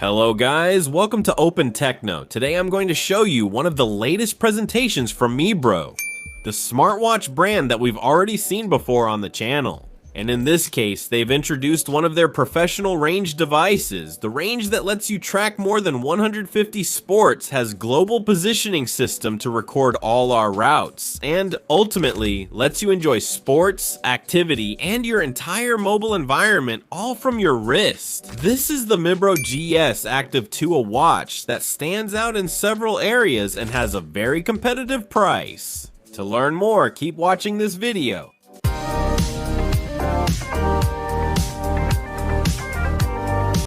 Hello guys, welcome to Open Techno. Today I'm going to show you one of the latest presentations from Mibro, the smartwatch brand that we've already seen before on the channel. And in this case, they've introduced one of their professional range devices. The range that lets you track more than 150 sports, has global positioning system to record all our routes, and ultimately lets you enjoy sports, activity, and your entire mobile environment all from your wrist. This is the Mibro GS Active 2, a watch that stands out in several areas and has a very competitive price. To learn more, keep watching this video.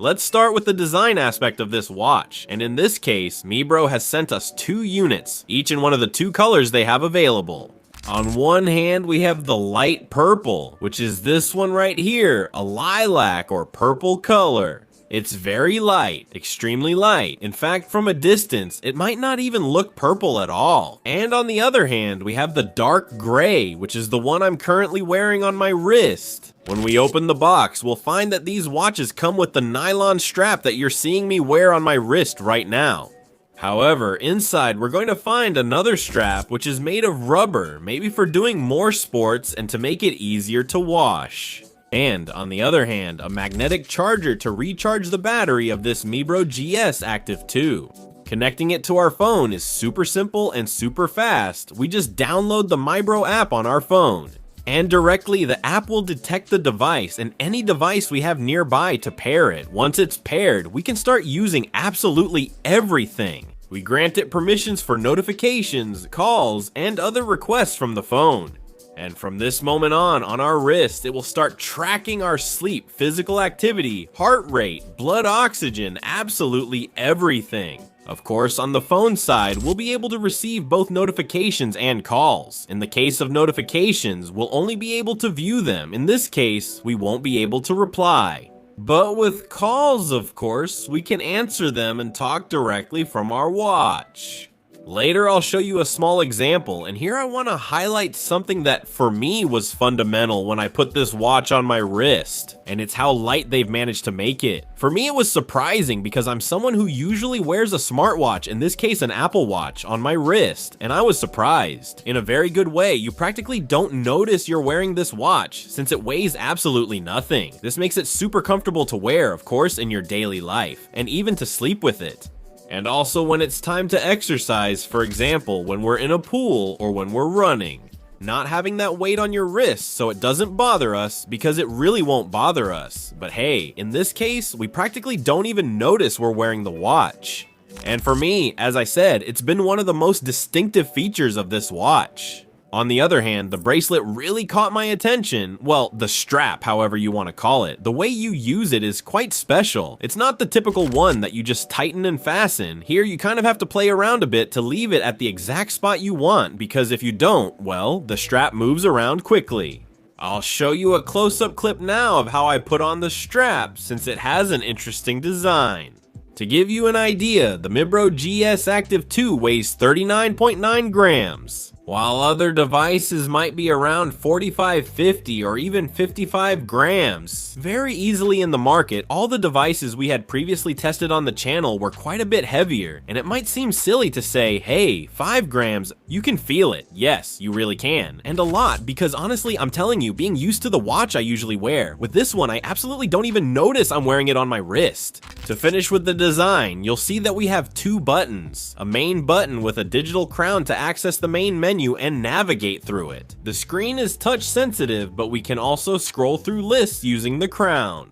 Let's start with the design aspect of this watch, and in this case, Mibro has sent us two units, each in one of the two colors they have available. On one hand, we have the light purple, which is this one right here, a lilac or purple color. It's very light, extremely light. In fact, from a distance, it might not even look purple at all. And on the other hand, we have the dark gray, which is the one I'm currently wearing on my wrist. When we open the box, we'll find that these watches come with the nylon strap that you're seeing me wear on my wrist right now. However, inside we're going to find another strap which is made of rubber, maybe for doing more sports and to make it easier to wash. And on the other hand, a magnetic charger to recharge the battery of this Mibro GS Active 2. Connecting it to our phone is super simple and super fast. We just download the Mibro app on our phone. And directly, the app will detect the device and any device we have nearby to pair it. Once it's paired, we can start using absolutely everything. We grant it permissions for notifications, calls, and other requests from the phone. And from this moment on our wrist, it will start tracking our sleep, physical activity, heart rate, blood oxygen, absolutely everything. Of course, on the phone side, we'll be able to receive both notifications and calls. In the case of notifications, we'll only be able to view them. In this case, we won't be able to reply. But with calls, of course, we can answer them and talk directly from our watch. Later, I'll show you a small example, and here I want to highlight something that for me was fundamental when I put this watch on my wrist, and it's how light they've managed to make it. For me, it was surprising because I'm someone who usually wears a smartwatch, in this case an Apple Watch, on my wrist, and I was surprised. In a very good way, you practically don't notice you're wearing this watch since it weighs absolutely nothing. This makes it super comfortable to wear, of course, in your daily life, and even to sleep with it. And also when it's time to exercise, for example, when we're in a pool or when we're running. Not having that weight on your wrist so it doesn't bother us, because it really won't bother us. But hey, in this case, we practically don't even notice we're wearing the watch. And for me, as I said, it's been one of the most distinctive features of this watch. On the other hand, the bracelet really caught my attention. Well, the strap, however you want to call it. The way you use it is quite special. It's not the typical one that you just tighten and fasten. Here, you kind of have to play around a bit to leave it at the exact spot you want, because if you don't, well, the strap moves around quickly. I'll show you a close-up clip now of how I put on the strap, since it has an interesting design. To give you an idea, the Mibro GS Active 2 weighs 39.9 grams. While other devices might be around 45, 50, or even 55 grams. Very easily in the market, all the devices we had previously tested on the channel were quite a bit heavier, and it might seem silly to say, hey, 5 grams, you can feel it. Yes, you really can. And a lot, because honestly, I'm telling you, being used to the watch I usually wear, with this one, I absolutely don't even notice I'm wearing it on my wrist. To finish with the design, you'll see that we have two buttons. A main button with a digital crown to access the main menu and navigate through it. The screen is touch sensitive, but we can also scroll through lists using the crown.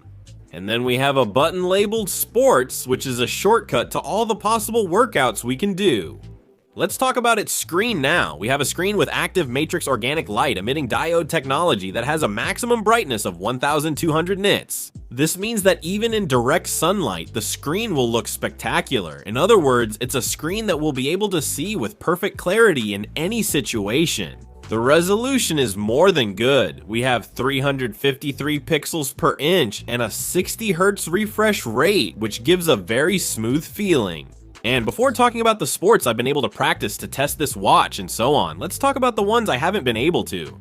And then we have a button labeled Sports, which is a shortcut to all the possible workouts we can do. Let's talk about its screen now. We have a screen with active matrix organic light emitting diode technology that has a maximum brightness of 1200 nits. This means that even in direct sunlight, the screen will look spectacular. In other words, it's a screen that we'll be able to see with perfect clarity in any situation. The resolution is more than good. We have 353 pixels per inch and a 60 Hz refresh rate, which gives a very smooth feeling. And before talking about the sports I've been able to practice to test this watch and so on, let's talk about the ones I haven't been able to.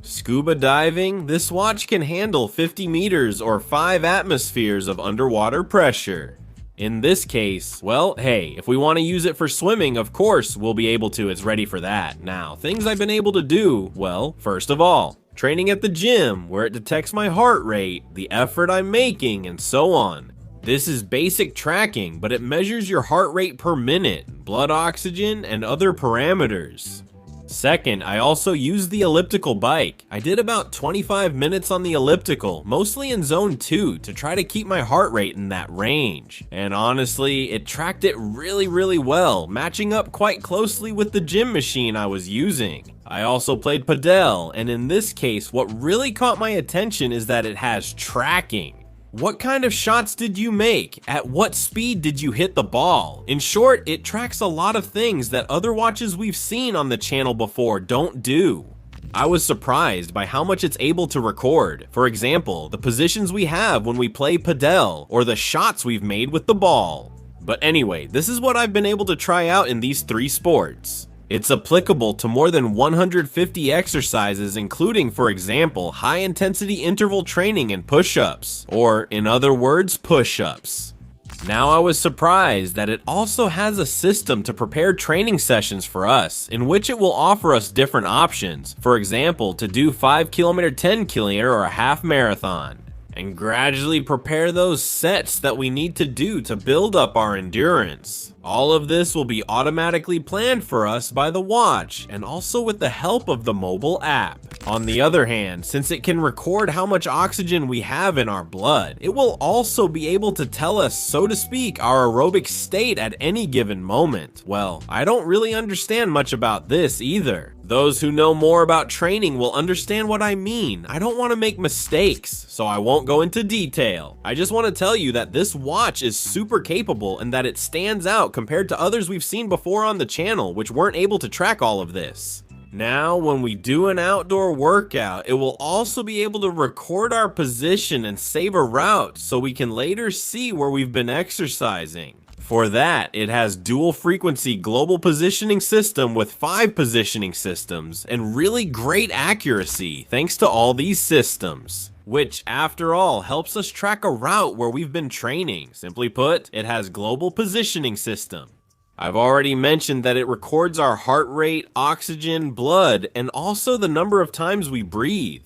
Scuba diving, this watch can handle 50 meters or 5 atmospheres of underwater pressure. In this case, well, hey, if we want to use it for swimming, of course we'll be able to, it's ready for that. Now, things I've been able to do, well, first of all, training at the gym, where it detects my heart rate, the effort I'm making, and so on. This is basic tracking, but it measures your heart rate per minute, blood oxygen, and other parameters. Second, I also used the elliptical bike. I did about 25 minutes on the elliptical, mostly in zone 2, to try to keep my heart rate in that range. And honestly, it tracked it really well, matching up quite closely with the gym machine I was using. I also played padel, and in this case, what really caught my attention is that it has tracking. What kind of shots did you make? At what speed did you hit the ball? In short, it tracks a lot of things that other watches we've seen on the channel before don't do. I was surprised by how much it's able to record. For example, the positions we have when we play padel, or the shots we've made with the ball. But anyway, this is what I've been able to try out in these 3 sports. It's applicable to more than 150 exercises, including, for example, high-intensity interval training and push-ups, or in other words, push-ups. Now I was surprised that it also has a system to prepare training sessions for us, in which it will offer us different options, for example, to do 5 km, 10 km, or a half marathon, and gradually prepare those sets that we need to do to build up our endurance. All of this will be automatically planned for us by the watch, and also with the help of the mobile app. On the other hand, since it can record how much oxygen we have in our blood, it will also be able to tell us, so to speak, our aerobic state at any given moment. Well, I don't really understand much about this either. Those who know more about training will understand what I mean. I don't want to make mistakes, so I won't go into detail. I just want to tell you that this watch is super capable and that it stands out compared to others we've seen before on the channel, which weren't able to track all of this. Now, when we do an outdoor workout, it will also be able to record our position and save a route so we can later see where we've been exercising. For that, it has dual frequency global positioning system with 5 positioning systems and really great accuracy thanks to all these systems, which after all helps us track a route where we've been training. Simply put, it has global positioning system. I've already mentioned that it records our heart rate, oxygen, blood, and also the number of times we breathe.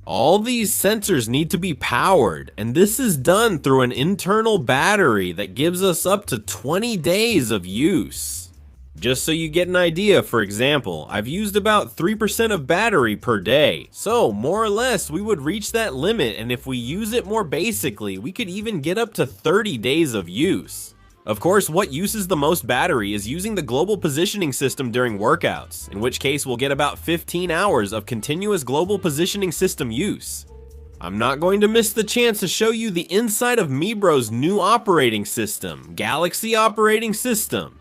All these sensors need to be powered, and this is done through an internal battery that gives us up to 20 days of use. Just so you get an idea, for example, I've used about 3% of battery per day, so more or less we would reach that limit, and if we use it more basically, we could even get up to 30 days of use. Of course, what uses the most battery is using the global positioning system during workouts, in which case we'll get about 15 hours of continuous global positioning system use. I'm not going to miss the chance to show you the inside of Mibro's new operating system, Galaxy Operating System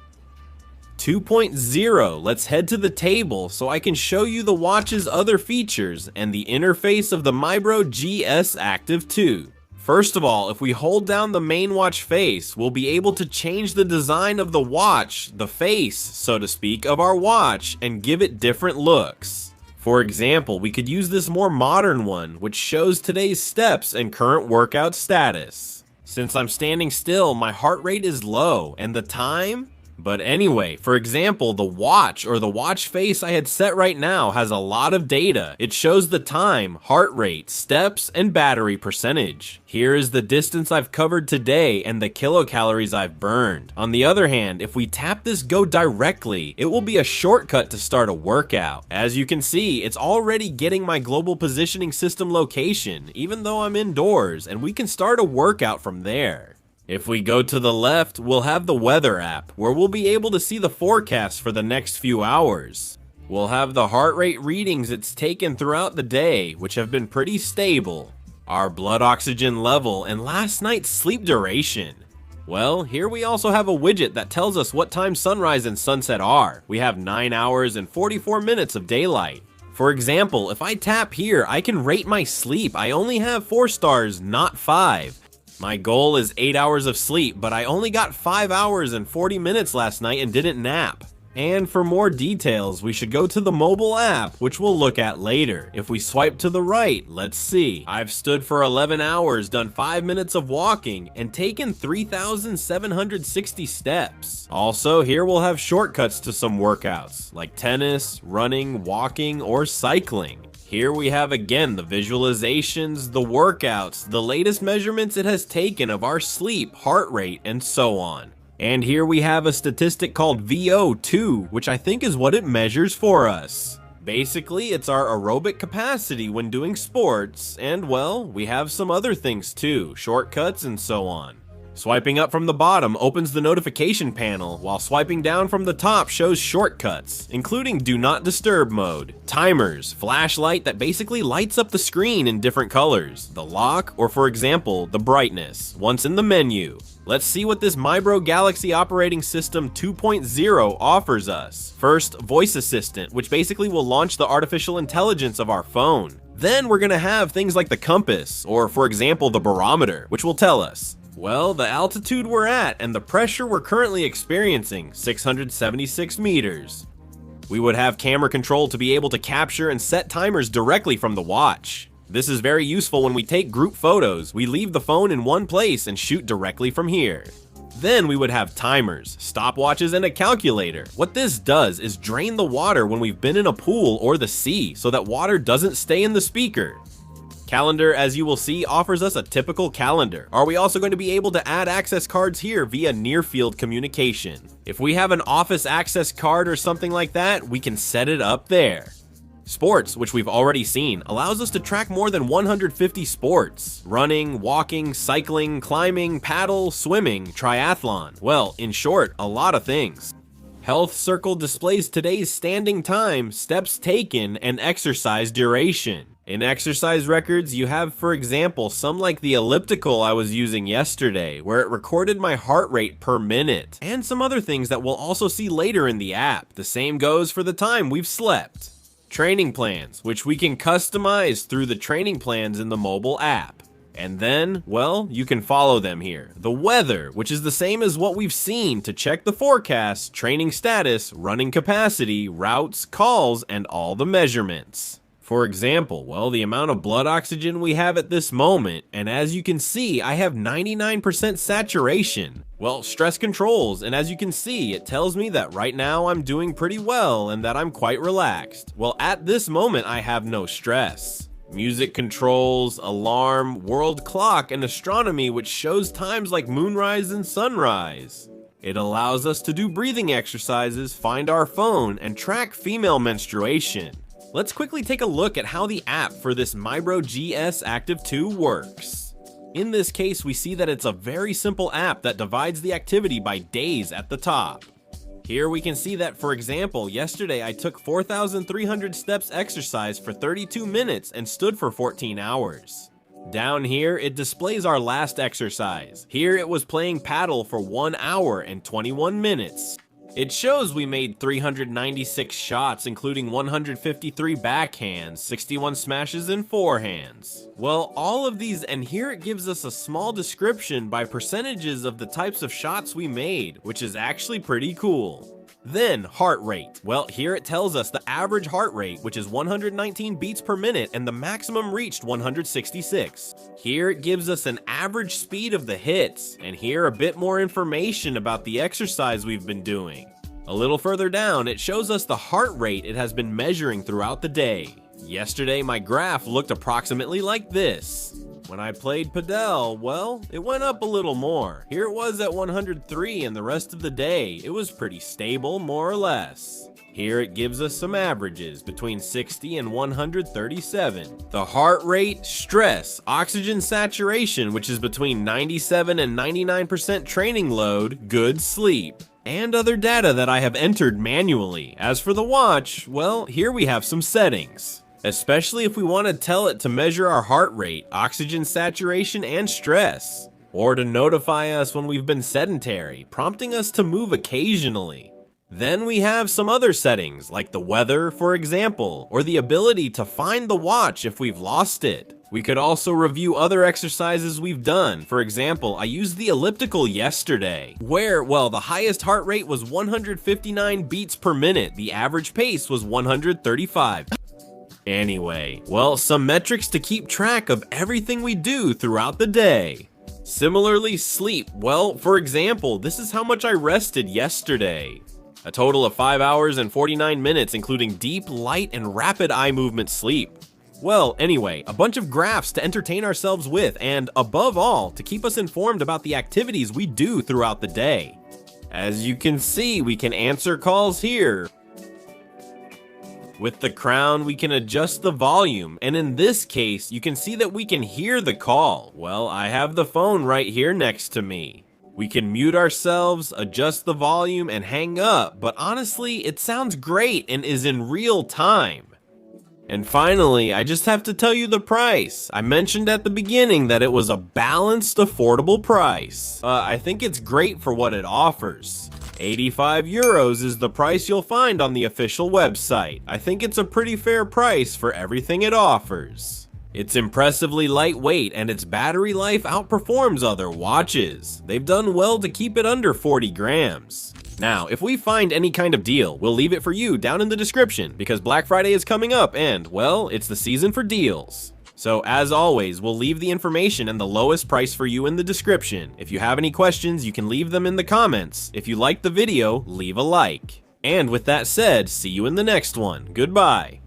2.0. Let's head to the table so I can show you the watch's other features and the interface of the Mibro GS Active 2. First of all, if we hold down the main watch face, we'll be able to change the design of the watch, the face, so to speak, of our watch, and give it different looks. For example, we could use this more modern one, which shows today's steps and current workout status. Since I'm standing still, my heart rate is low, and the time? But anyway, for example, the watch or the watch face I had set right now has a lot of data. It shows the time, heart rate, steps, and battery percentage. Here is the distance I've covered today and the kilocalories I've burned. On the other hand, if we tap this go directly, it will be a shortcut to start a workout. As you can see, it's already getting my global positioning system location, even though I'm indoors, and we can start a workout from there. If we go to the left, we'll have the weather app, where we'll be able to see the forecast for the next few hours. We'll have the heart rate readings it's taken throughout the day, which have been pretty stable, our blood oxygen level, and last night's sleep duration. Well, here we also have a widget that tells us what time sunrise and sunset are. We have 9 hours and 44 minutes of daylight. For example, if I tap here, I can rate my sleep. I only have 4 stars, not 5. My goal is 8 hours of sleep, but I only got 5 hours and 40 minutes last night and didn't nap. And for more details, we should go to the mobile app, which we'll look at later. If we swipe to the right, let's see. I've stood for 11 hours, done 5 minutes of walking, and taken 3,760 steps. Also, here we'll have shortcuts to some workouts, like tennis, running, walking, or cycling. Here we have again the visualizations, the workouts, the latest measurements it has taken of our sleep, heart rate, and so on. And here we have a statistic called VO2, which I think is what it measures for us. Basically, it's our aerobic capacity when doing sports, and well, we have some other things too, shortcuts and so on. Swiping up from the bottom opens the notification panel, while swiping down from the top shows shortcuts, including Do Not Disturb mode, timers, flashlight that basically lights up the screen in different colors, the lock, or for example, the brightness, once in the menu. Let's see what this Mibro Galaxy Operating System 2.0 offers us. First, Voice Assistant, which basically will launch the artificial intelligence of our phone. Then we're gonna have things like the compass, or for example, the barometer, which will tell us, well, the altitude we're at and the pressure we're currently experiencing, 676 meters. We would have camera control to be able to capture and set timers directly from the watch. This is very useful when we take group photos. We leave the phone in one place and shoot directly from here. Then we would have timers, stopwatches, and a calculator. What this does is drain the water when we've been in a pool or the sea so that water doesn't stay in the speaker. Calendar, as you will see, offers us a typical calendar. Are we also going to be able to add access cards here via near-field communication? If we have an office access card or something like that, we can set it up there. Sports, which we've already seen, allows us to track more than 150 sports. Running, walking, cycling, climbing, paddle, swimming, triathlon. Well, in short, a lot of things. Health Circle displays today's standing time, steps taken, and exercise duration. In exercise records, you have, for example, some like the elliptical I was using yesterday, where it recorded my heart rate per minute, and some other things that we'll also see later in the app. The same goes for the time we've slept. Training plans, which we can customize through the training plans in the mobile app. And then, well, you can follow them here. The weather, which is the same as what we've seen to check the forecast, training status, running capacity, routes, calls, and all the measurements. For example, well, the amount of blood oxygen we have at this moment, and as you can see, I have 99% saturation. Well, stress controls, and as you can see, it tells me that right now I'm doing pretty well and that I'm quite relaxed. Well, at this moment, I have no stress. Music controls, alarm, world clock, and astronomy, which shows times like moonrise and sunrise. It allows us to do breathing exercises, find our phone, and track female menstruation. Let's quickly take a look at how the app for this Mibro GS Active 2 works. In this case, we see that it's a very simple app that divides the activity by days at the top. Here we can see that, for example, yesterday I took 4,300 steps exercise for 32 minutes and stood for 14 hours. Down here, it displays our last exercise. Here it was playing paddle for 1 hour and 21 minutes. It shows we made 396 shots, including 153 backhands, 61 smashes, and forehands. Well, all of these, and here it gives us a small description by percentages of the types of shots we made, which is actually pretty cool. Then, heart rate. Well, here it tells us the average heart rate, which is 119 beats per minute, and the maximum reached 166. Here it gives us an average speed of the hits, and here a bit more information about the exercise we've been doing. A little further down, it shows us the heart rate it has been measuring throughout the day. Yesterday, my graph looked approximately like this. When I played padel, well, it went up a little more. Here it was at 103, and the rest of the day, it was pretty stable, more or less. Here it gives us some averages, between 60 and 137. The heart rate, stress, oxygen saturation, which is between 97 and 99% training load, good sleep, and other data that I have entered manually. As for the watch, well, here we have some settings. Especially if we want to tell it to measure our heart rate, oxygen saturation, and stress. Or to notify us when we've been sedentary, prompting us to move occasionally. Then we have some other settings, like the weather, for example, or the ability to find the watch if we've lost it. We could also review other exercises we've done. For example, I used the elliptical yesterday, where, well, the highest heart rate was 159 beats per minute. The average pace was 135. Anyway, well, some metrics to keep track of everything we do throughout the day. Similarly, sleep. Well, for example, this is how much I rested yesterday. A total of 5 hours and 49 minutes, including deep, light, and rapid eye movement sleep. Well, anyway, a bunch of graphs to entertain ourselves with, and above all, to keep us informed about the activities we do throughout the day. As you can see, we can answer calls here. With the crown, we can adjust the volume, and in this case, you can see that we can hear the call. Well, I have the phone right here next to me. We can mute ourselves, adjust the volume, and hang up, but honestly, it sounds great and is in real time. And finally, I just have to tell you the price. I mentioned at the beginning that it was a balanced, affordable price. I think it's great for what it offers. 85 euros is the price you'll find on the official website. I think it's a pretty fair price for everything it offers. It's impressively lightweight and its battery life outperforms other watches. They've done well to keep it under 40 grams. Now, if we find any kind of deal, we'll leave it for you down in the description because Black Friday is coming up and, well, it's the season for deals. So as always, we'll leave the information and the lowest price for you in the description. If you have any questions, you can leave them in the comments. If you liked the video, leave a like. And with that said, see you in the next one. Goodbye.